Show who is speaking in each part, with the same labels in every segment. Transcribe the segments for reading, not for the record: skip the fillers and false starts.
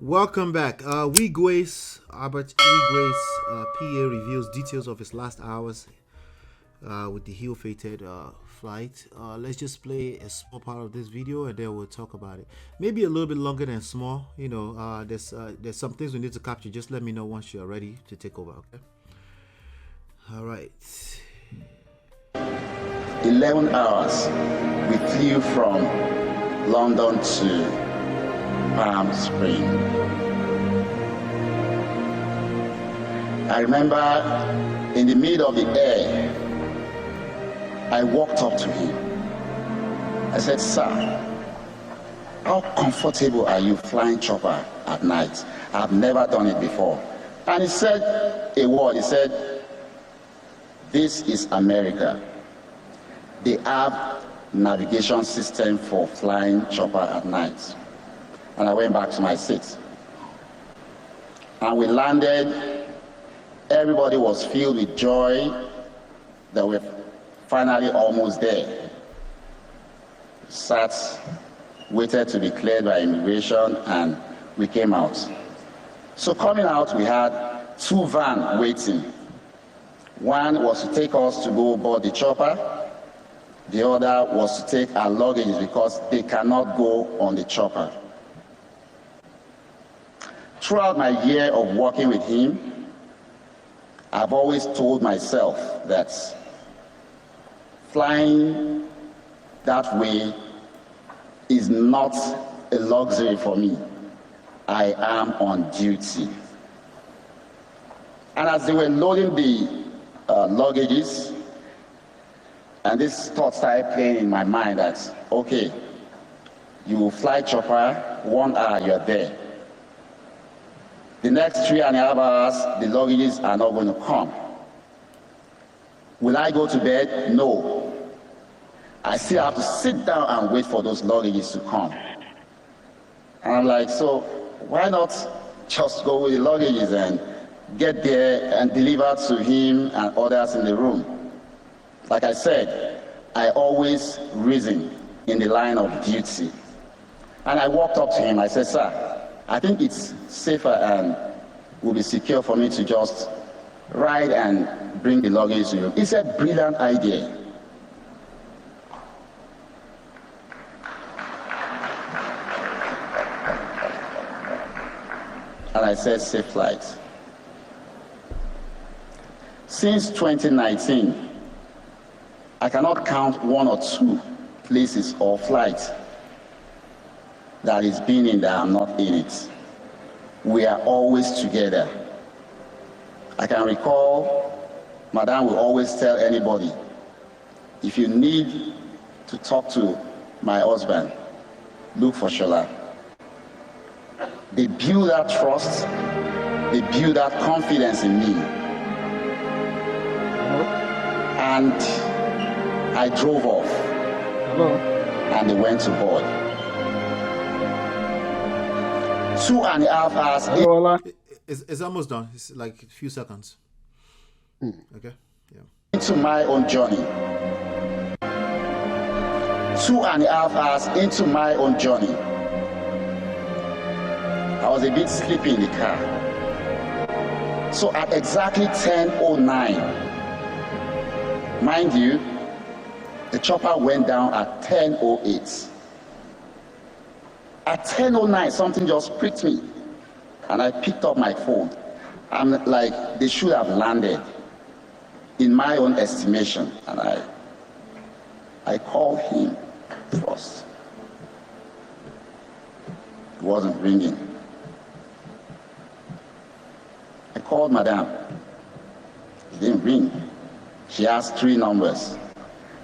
Speaker 1: Welcome back. HERBERT PA reveals details of his last hours with the ill-fated flight. Let's just play a small part of this video and then we'll talk about it. Maybe a little bit longer than small. You know, there's some things we need to capture. Just let me know once you're ready to take over. Okay. All right.
Speaker 2: 11 hours. We flew from London to Palm Springs. I remember in the middle of the air, I walked up to him. I said, "Sir, how comfortable are you flying chopper at night? I've never done it before." And he said a word. He said, "This is America. They have navigation system for flying chopper at night." And I went back to my seat. And we landed. Everybody was filled with joy that we're finally almost there. Sat, waited to be cleared by immigration, and we came out. So coming out, we had two vans waiting. One was to take us to go board the chopper. The other was to take our luggage because they cannot go on the chopper. Throughout my year of working with him, I've always told myself that flying that way is not a luxury for me. I am on duty. And as they were loading the luggages, and this thought started playing in my mind that, okay, you will fly chopper, 1 hour you're there. The next 3.5 hours, the luggages are not going to come. Will I go to bed? No. I still have to sit down and wait for those luggages to come. And I'm like, so why not just go with the luggages and get there and deliver to him and others in the room? Like I said, I always reason in the line of duty. And I walked up to him. I said, "Sir, I think it's safer and will be secure for me to just ride and bring the luggage to you." It's a brilliant idea. And I said, "Safe flight." Since 2019, I cannot count 1 or 2 places or flights that is being in that I'm not in it. We are always together. I can recall, Madam will always tell anybody, if you need to talk to my husband, look for Shola. They build that trust, they build that confidence in me. And I drove off. And they went to board. 2.5 hours.
Speaker 1: It's almost done. It's like a few seconds. Okay. Yeah.
Speaker 2: Into my own journey. 2.5 hours into my own journey. I was a bit sleepy in the car. So at exactly 10:09, mind you, the chopper went down at 10:08. At 10:09, something just pricked me, and I picked up my phone. I'm like, they should have landed, in my own estimation, and I called him first. It wasn't ringing. I called Madam. It didn't ring. She asked 3 numbers.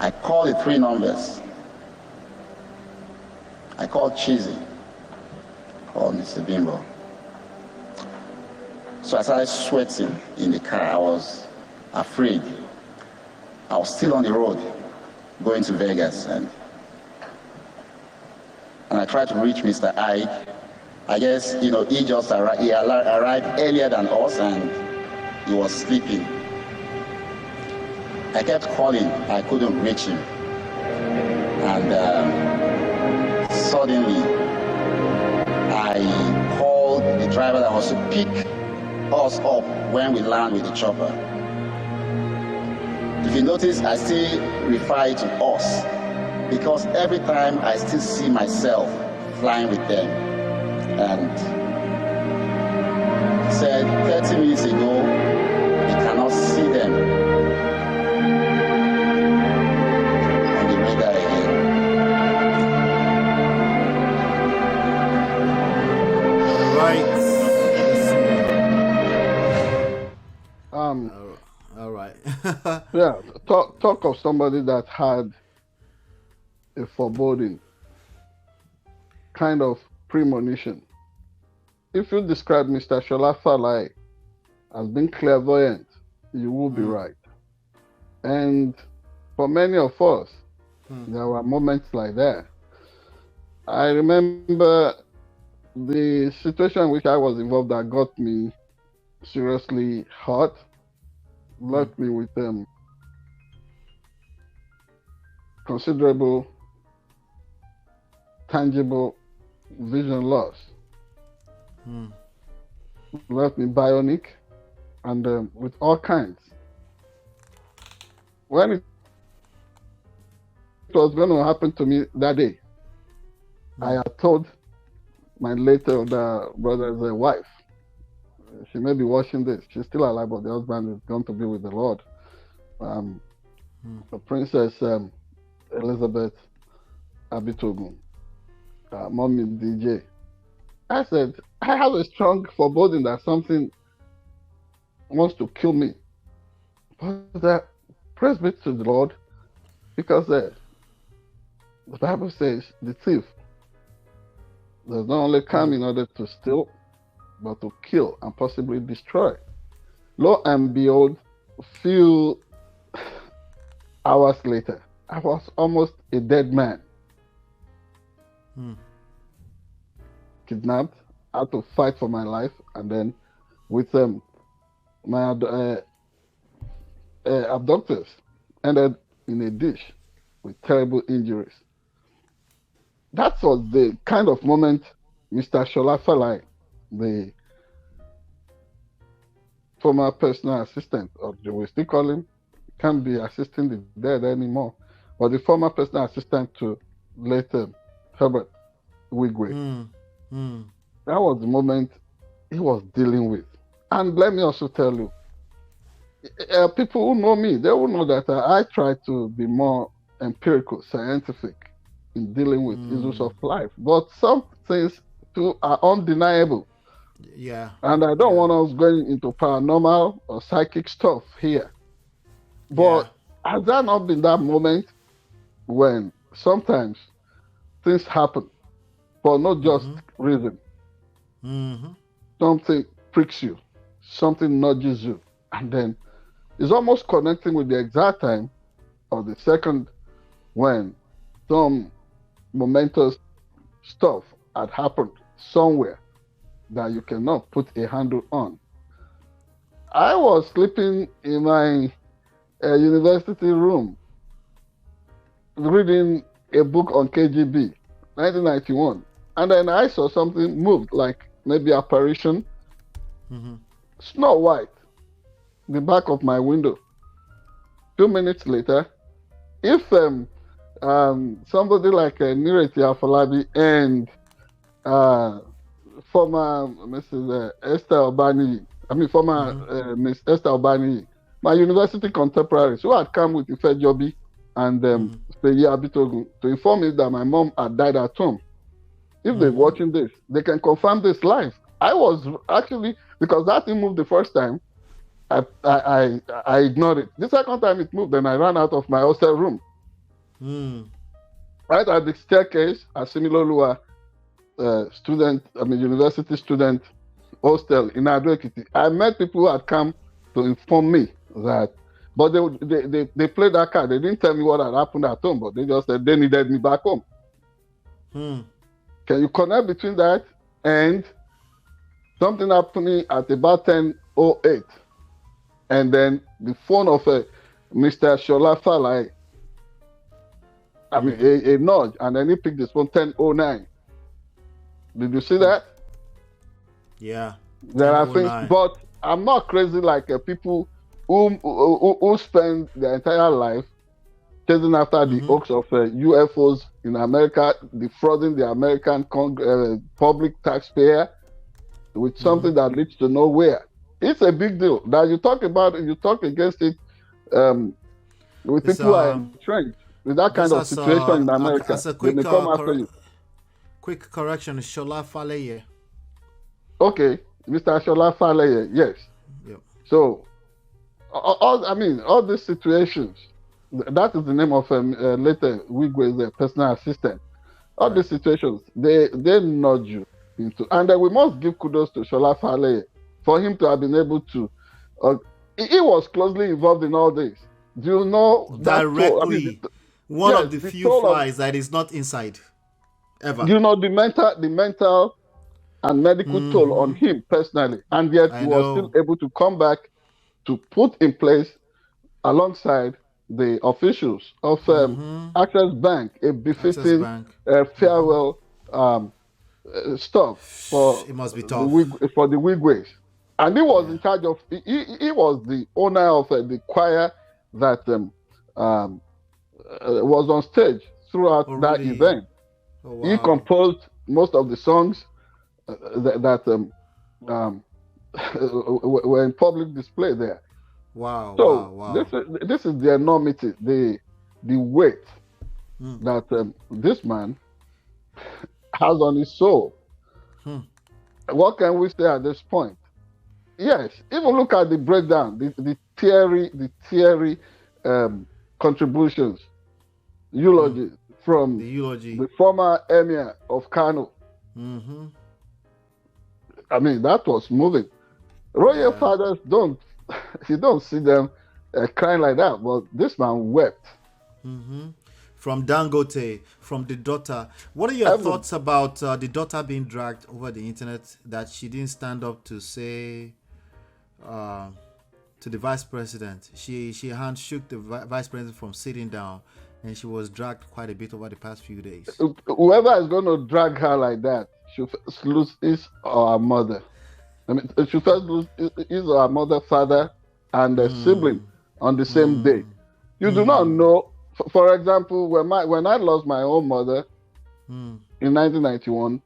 Speaker 2: I called the 3 numbers. I called Cheesy. Called Mr. Bimbo. So I started sweating in the car. I was afraid. I was still on the road going to Vegas, and I tried to reach Mr. Ike. I guess, he just arrived. He arrived earlier than us, and he was sleeping. I kept calling. I couldn't reach him. And suddenly, I called driver that was to pick us up when we land with the chopper. If you notice, I still refer to us because every time I still see myself flying with them. And he said 30 minutes ago, you cannot see them on the radar again.
Speaker 1: Right. All right.
Speaker 3: Yeah, talk of somebody that had a foreboding, kind of premonition. If you describe Mr. Shola Falai as being clairvoyant, you will be right. And for many of us, there were moments like that. I remember the situation in which I was involved that got me seriously hurt, left me with considerable, tangible vision loss. Left me bionic and with all kinds. When it was going to happen to me that day, I had told my late older brother's wife. She may be watching this. She's still alive, but the husband is going to be with the Lord. The Princess Elizabeth Abitogun, Mommy DJ. I said, I have a strong foreboding that something wants to kill me. But praise be to the Lord, because the Bible says the thief does not only come in order to steal, but to kill and possibly destroy. Lo and behold, a few hours later, I was almost a dead man. Kidnapped, I had to fight for my life, and then with my abductors ended in a ditch with terrible injuries. That was the kind of moment Mr. Shola Falai, the former personal assistant, or do we still call him? Can't be assisting the dead anymore, but the former personal assistant to later HERBERT WIGWE. That was the moment he was dealing with. And let me also tell you, people who know me, they will know that I try to be more empirical, scientific in dealing with issues of life. But some things too are undeniable.
Speaker 1: Yeah.
Speaker 3: And I don't want us going into paranormal or psychic stuff here. But has there not been that moment when sometimes things happen for no just reason? Something pricks you, something nudges you, and then it's almost connecting with the exact time or the second when some momentous stuff had happened somewhere that you cannot put a handle on. I was sleeping in my university room reading a book on KGB, 1991, and then I saw something moved, like maybe apparition. Snow White, the back of my window. 2 minutes later, if somebody like Nireti Afolabi and former Mrs. Esther Obani, Miss Esther Obani, my university contemporaries who had come with Ife Jobi and Seyi Abitogun to inform me that my mom had died at home. If they're watching this, they can confirm this live. I was actually, because that thing moved the first time, I ignored it. The second time it moved, then I ran out of my hostel room. Right at the staircase at Similolua university student hostel in Ado-Ekiti, I met people who had come to inform me that, but they played that card. They didn't tell me what had happened at home, but they just said they needed me back home. Can you connect between that and something happening at about 10:08, and then the phone of Mr. Shola Falai, a nudge, and then he picked this phone 10:09. Did you see that?
Speaker 1: Yeah.
Speaker 3: There are things,
Speaker 1: 1009.
Speaker 3: but I'm not crazy like people who spend their entire life chasing after the
Speaker 1: Mm-hmm.
Speaker 3: hoax of UFOs in America, defrauding the American public taxpayer with
Speaker 1: Mm-hmm.
Speaker 3: something that leads to nowhere. It's a big deal. That you talk about it, you talk against it um, with
Speaker 1: It's
Speaker 3: people who are entrenched with that kind
Speaker 1: just
Speaker 3: of situation in America.
Speaker 1: as a
Speaker 3: They
Speaker 1: quick
Speaker 3: may come after you.
Speaker 1: quick correction, it's Shola Faleye.
Speaker 3: Okay, Mr. Shola Faleye, yes.
Speaker 1: Yep.
Speaker 3: So, all these situations, that is the name of later WIGWE's personal assistant. All
Speaker 1: Right.
Speaker 3: these situations, they nudge you into, and then we must give kudos to Shola Faleye for him to have been able to. He was closely involved in all this. Do you know that toll? I mean,
Speaker 1: Directly. One
Speaker 3: yes,
Speaker 1: of the
Speaker 3: the
Speaker 1: few
Speaker 3: toll of,
Speaker 1: flies that is not inside. Ever.
Speaker 3: you know, the mental and medical toll on
Speaker 1: Mm-hmm.
Speaker 3: him personally, and yet he
Speaker 1: I
Speaker 3: was still
Speaker 1: know.
Speaker 3: able to come back to put in place alongside the officials of
Speaker 1: Mm-hmm.
Speaker 3: Access Bank a
Speaker 1: Access
Speaker 3: befitting
Speaker 1: Bank.
Speaker 3: farewell stuff for
Speaker 1: It must be
Speaker 3: the
Speaker 1: tough.
Speaker 3: Wigways. And he was
Speaker 1: Yeah.
Speaker 3: in charge of. He was the owner of the choir that was on stage throughout
Speaker 1: Oh
Speaker 3: that
Speaker 1: really?
Speaker 3: event.
Speaker 1: Oh
Speaker 3: He
Speaker 1: wow.
Speaker 3: composed most of the songs that were in public display there.
Speaker 1: Wow, wow,
Speaker 3: So
Speaker 1: wow.
Speaker 3: this is the enormity, the weight
Speaker 1: Hmm.
Speaker 3: that this man has on his soul.
Speaker 1: Hmm.
Speaker 3: What can we say at this point? Yes, even look at the breakdown, the theory contributions, eulogy
Speaker 1: The
Speaker 3: from
Speaker 1: eulogy.
Speaker 3: the former emir of Kano.
Speaker 1: Mm-hmm.
Speaker 3: I mean, that was moving. Royal
Speaker 1: Yeah.
Speaker 3: fathers don't, you don't see them crying like that, but this man wept.
Speaker 1: Mm-hmm. From Dangote, from the daughter. What are your
Speaker 3: Every,
Speaker 1: thoughts about the daughter being dragged over the internet, that she didn't stand up to say uh, to the vice president? She handshook the vice president from sitting down, and she was dragged quite a bit over the past few days.
Speaker 3: whoever is going to drag her like that should first lose his or her mother. I mean, she first lose his or her mother, father, and a sibling on the same day. You do not know. For example, when I lost my own mother in 1991,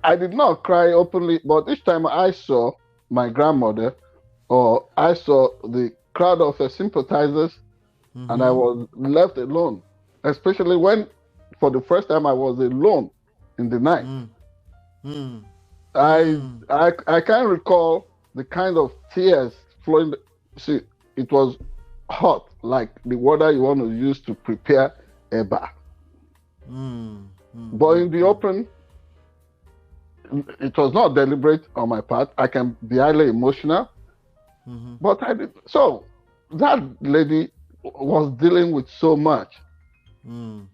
Speaker 3: I did not cry openly, but each time I saw my grandmother or I saw the crowd of sympathizers and I was left alone, especially when for the first time I was alone in the night. I can't recall the kind of tears flowing. See, it was hot, like the water you want to use to prepare a bath. But in the open, it was not deliberate on my part. I can be highly emotional, but I did. So that lady was dealing with so much.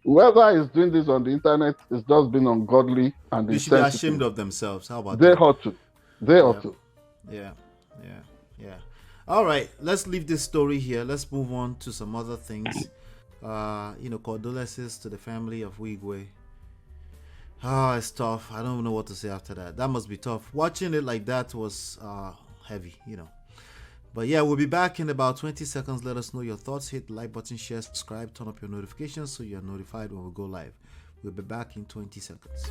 Speaker 3: Whoever is doing this on the internet is just being ungodly and
Speaker 1: They should be
Speaker 3: insensitive.
Speaker 1: ashamed of themselves. How about
Speaker 3: They
Speaker 1: that?
Speaker 3: ought to. They ought to.
Speaker 1: Yeah, yeah, yeah. All right, let's leave this story here. Let's move on to some other things. Condolences to the family of WIGWE. It's tough. I don't even know what to say after that. That must be tough. Watching it like that was heavy, But yeah, we'll be back in about 20 seconds. Let us know your thoughts. Hit the like button, share, subscribe, turn up your notifications so you're notified when we go live. We'll be back in 20 seconds.